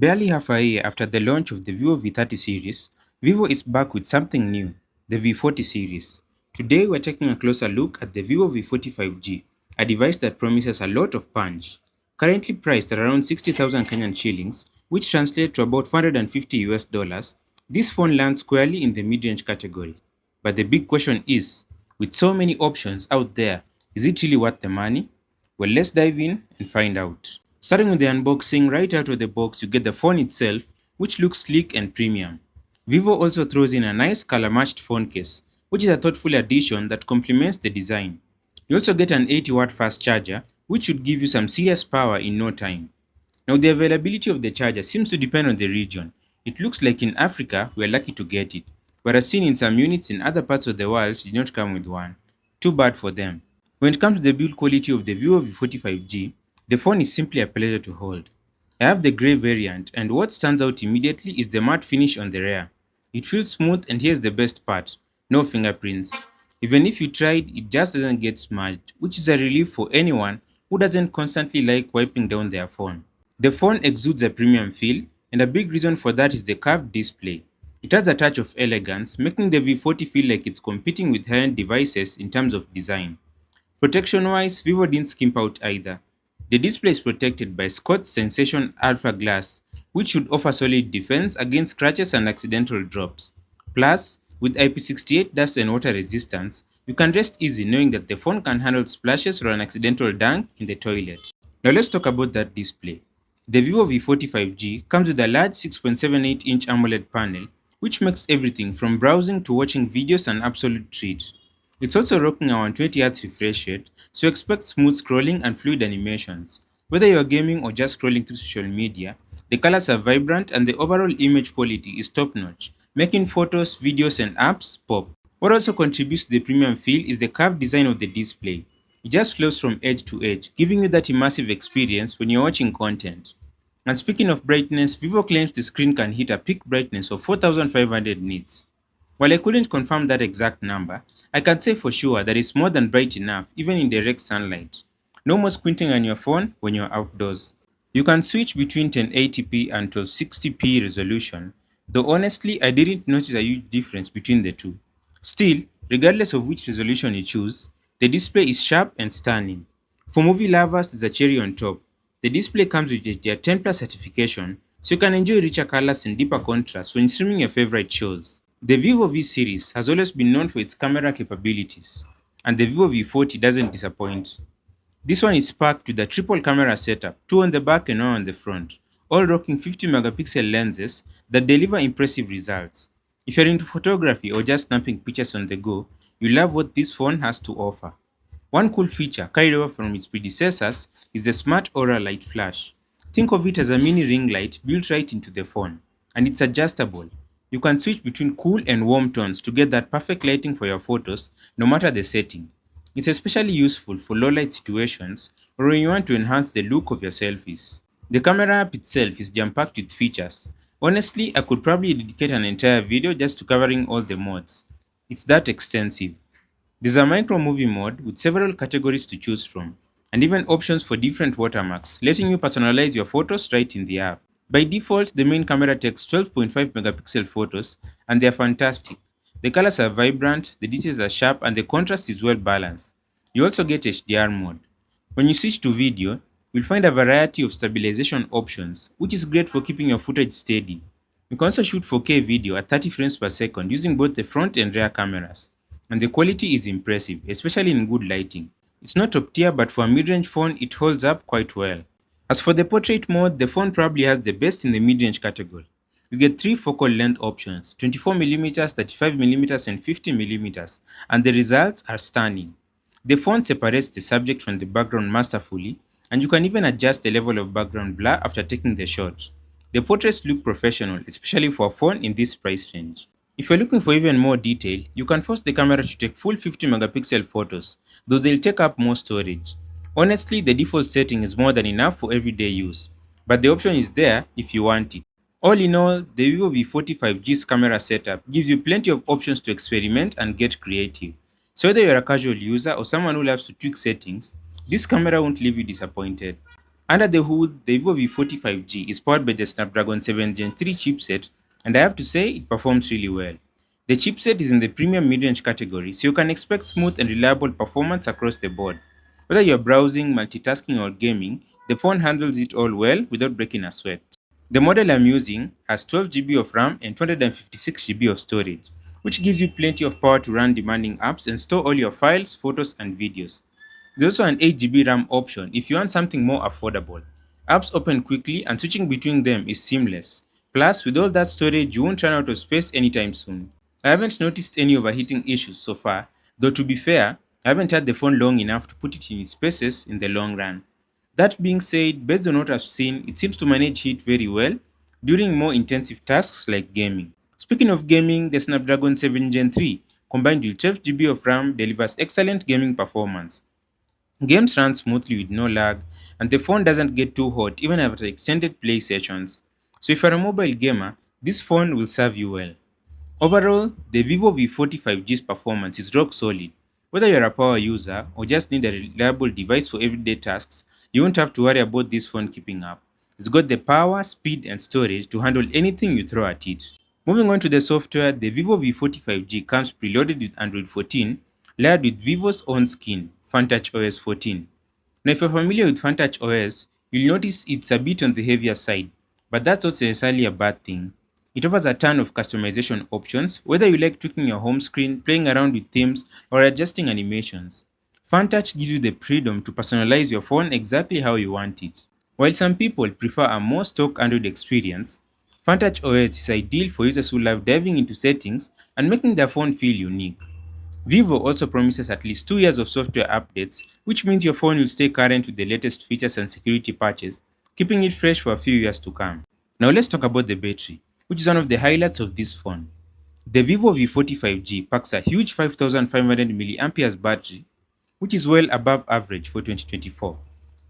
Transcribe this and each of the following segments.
Barely half a year after the launch of the Vivo V30 series, Vivo is back with something new, the V40 series. Today we're taking a closer look at the Vivo V40 5G, a device that promises a lot of punch. Currently priced at around 60,000 Kenyan shillings, which translates to about 450 US dollars, this phone lands squarely in the mid-range category. But the big question is, with so many options out there, is it really worth the money? Well, let's dive in and find out. Starting with the unboxing, right out of the box you get the phone itself, which looks sleek and premium. Vivo also throws in a nice color-matched phone case, which is a thoughtful addition that complements the design. You also get an 80-watt fast charger, which should give you some serious power in no time. Now the availability of the charger seems to depend on the region. It looks like in Africa we are lucky to get it, whereas seen in some units in other parts of the world did not come with one. Too bad for them. When it comes to the build quality of the Vivo V40 5G, the phone is simply a pleasure to hold. I have the grey variant, and what stands out immediately is the matte finish on the rear. It feels smooth, and here's the best part: no fingerprints. Even if you tried, it just doesn't get smudged, which is a relief for anyone who doesn't constantly like wiping down their phone. The phone exudes a premium feel, and a big reason for that is the curved display. It has a touch of elegance, making the V40 feel like it's competing with high-end devices in terms of design. Protection-wise, Vivo didn't skimp out either. The display is protected by Scott's Sensation Alpha Glass, which should offer solid defense against scratches and accidental drops. Plus, with IP68 dust and water resistance, you can rest easy knowing that the phone can handle splashes or an accidental dunk in the toilet. Now let's talk about that display. The Vivo V40 5G comes with a large 6.78-inch AMOLED panel, which makes everything from browsing to watching videos an absolute treat. It's also rocking a 120Hz refresh rate, so expect smooth scrolling and fluid animations. Whether you're gaming or just scrolling through social media, the colors are vibrant and the overall image quality is top notch, making photos, videos, and apps pop. What also contributes to the premium feel is the curved design of the display. It just flows from edge to edge, giving you that immersive experience when you're watching content. And speaking of brightness, Vivo claims the screen can hit a peak brightness of 4500 nits. While I couldn't confirm that exact number, I can say for sure that it's more than bright enough even in direct sunlight. No more squinting on your phone when you're outdoors. You can switch between 1080p and 1260p resolution, though honestly I didn't notice a huge difference between the two. Still, regardless of which resolution you choose, the display is sharp and stunning. For movie lovers, there's a cherry on top. The display comes with their 10 plus certification, so you can enjoy richer colors and deeper contrast when streaming your favorite shows. The Vivo V series has always been known for its camera capabilities, and the Vivo V40 doesn't disappoint. This one is packed with a triple camera setup, two on the back and one on the front, all rocking 50 megapixel lenses that deliver impressive results. If you're into photography or just snapping pictures on the go, you love what this phone has to offer. One cool feature carried over from its predecessors is the Smart Aura Light Flash. Think of it as a mini ring light built right into the phone, and it's adjustable. You can switch between cool and warm tones to get that perfect lighting for your photos, no matter the setting. It's especially useful for low light situations or when you want to enhance the look of your selfies. The camera app itself is jam-packed with features. Honestly, I could probably dedicate an entire video just to covering all the modes. It's that extensive. There's a micro movie mode with several categories to choose from, and even options for different watermarks, letting you personalize your photos right in the app. By default, the main camera takes 12.5 megapixel photos, and they're fantastic. The colors are vibrant, the details are sharp, and the contrast is well balanced. You also get HDR mode. When you switch to video, you'll find a variety of stabilization options, which is great for keeping your footage steady. You can also shoot 4K video at 30 frames per second using both the front and rear cameras, and the quality is impressive, especially in good lighting. It's not top tier, but for a mid-range phone, it holds up quite well. As for the portrait mode, the phone probably has the best in the mid-range category. You get three focal length options: 24mm, 35mm, and 50mm, and the results are stunning. The phone separates the subject from the background masterfully, and you can even adjust the level of background blur after taking the shot. The portraits look professional, especially for a phone in this price range. If you're looking for even more detail, you can force the camera to take full 50 megapixel photos, though they'll take up more storage. Honestly, the default setting is more than enough for everyday use, but the option is there if you want it. All in all, the Vivo V40 5G's camera setup gives you plenty of options to experiment and get creative. So whether you're a casual user or someone who loves to tweak settings, this camera won't leave you disappointed. Under the hood, the Vivo V40 5G is powered by the Snapdragon 7 Gen 3 chipset, and I have to say it performs really well. The chipset is in the premium mid-range category, so you can expect smooth and reliable performance across the board. Whether you're browsing, multitasking, or gaming, the phone handles it all well without breaking a sweat. The model I'm using has 12 GB of RAM and 256 GB of storage, which gives you plenty of power to run demanding apps and store all your files, photos, and videos. There's also an 8 GB RAM option if you want something more affordable. Apps open quickly and switching between them is seamless. Plus, with all that storage, you won't run out of space anytime soon. I haven't noticed any overheating issues so far, though to be fair, I haven't had the phone long enough to put it in its spaces in the long run. That being said, based on what I've seen, it seems to manage heat very well during more intensive tasks like gaming. Speaking of gaming, the Snapdragon 7 Gen 3 combined with 12 GB of RAM delivers excellent gaming performance. Games run smoothly with no lag, and the phone doesn't get too hot even after extended play sessions. So if you're a mobile gamer, this phone will serve you well. Overall, the Vivo V40 5G's performance is rock solid. Whether you're a power user or just need a reliable device for everyday tasks, you won't have to worry about this phone keeping up. It's got the power, speed, and storage to handle anything you throw at it. Moving on to the software, the Vivo V40 5G comes preloaded with Android 14, layered with Vivo's own skin, FunTouch OS 14. Now, if you're familiar with FunTouch OS, you'll notice it's a bit on the heavier side, but that's not necessarily a bad thing. It offers a ton of customization options, whether you like tweaking your home screen, playing around with themes, or adjusting animations. FunTouch gives you the freedom to personalize your phone exactly how you want it. While some people prefer a more stock Android experience, FunTouch OS is ideal for users who love diving into settings and making their phone feel unique. Vivo also promises at least 2 years of software updates, which means your phone will stay current with the latest features and security patches, keeping it fresh for a few years to come. Now let's talk about the battery, which is one of the highlights of this phone. The Vivo V40 5G packs a huge 5500 mAh battery, which is well above average for 2024.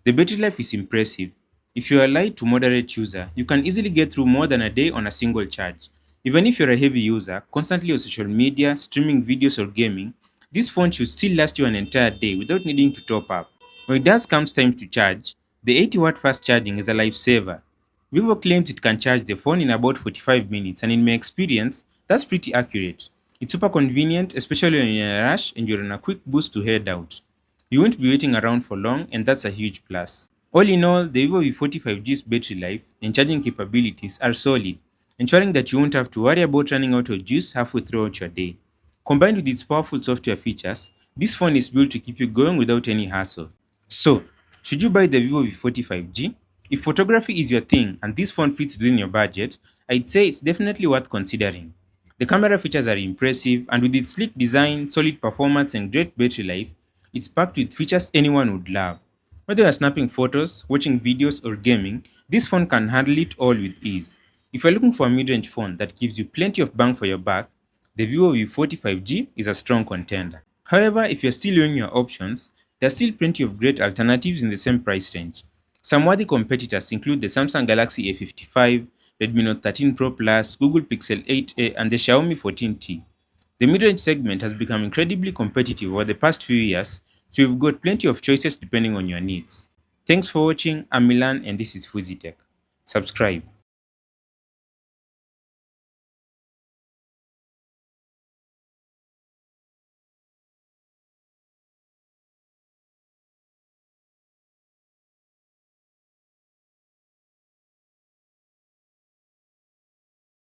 The battery life is impressive. If you're a light to moderate user, you can easily get through more than a day on a single charge. Even if you're a heavy user, constantly on social media, streaming videos, or gaming, this phone should still last you an entire day without needing to top up. When it does come time to charge, the 80-watt fast charging is a lifesaver. Vivo claims it can charge the phone in about 45 minutes, and in my experience, that's pretty accurate. It's super convenient, especially when you're in a rush and you're on a quick boost to head out. You won't be waiting around for long, and that's a huge plus. All in all, the Vivo V40 5G's battery life and charging capabilities are solid, ensuring that you won't have to worry about running out of juice halfway throughout your day. Combined with its powerful software features, this phone is built to keep you going without any hassle. So, should you buy the Vivo V40 5G? If photography is your thing and this phone fits within your budget, I'd say it's definitely worth considering. The camera features are impressive, and with its sleek design, solid performance, and great battery life, it's packed with features anyone would love. Whether you're snapping photos, watching videos, or gaming, this phone can handle it all with ease. If you're looking for a mid-range phone that gives you plenty of bang for your buck, the Vivo V40 5G is a strong contender. However, if you're still weighing your options, there's still plenty of great alternatives in the same price range. Some worthy competitors include the Samsung Galaxy A55, Redmi Note 13 Pro Plus, Google Pixel 8a, and the Xiaomi 14T. The mid-range segment has become incredibly competitive over the past few years, so you've got plenty of choices depending on your needs. Thanks for watching. I'm Milan and this is Fuzitech. Subscribe.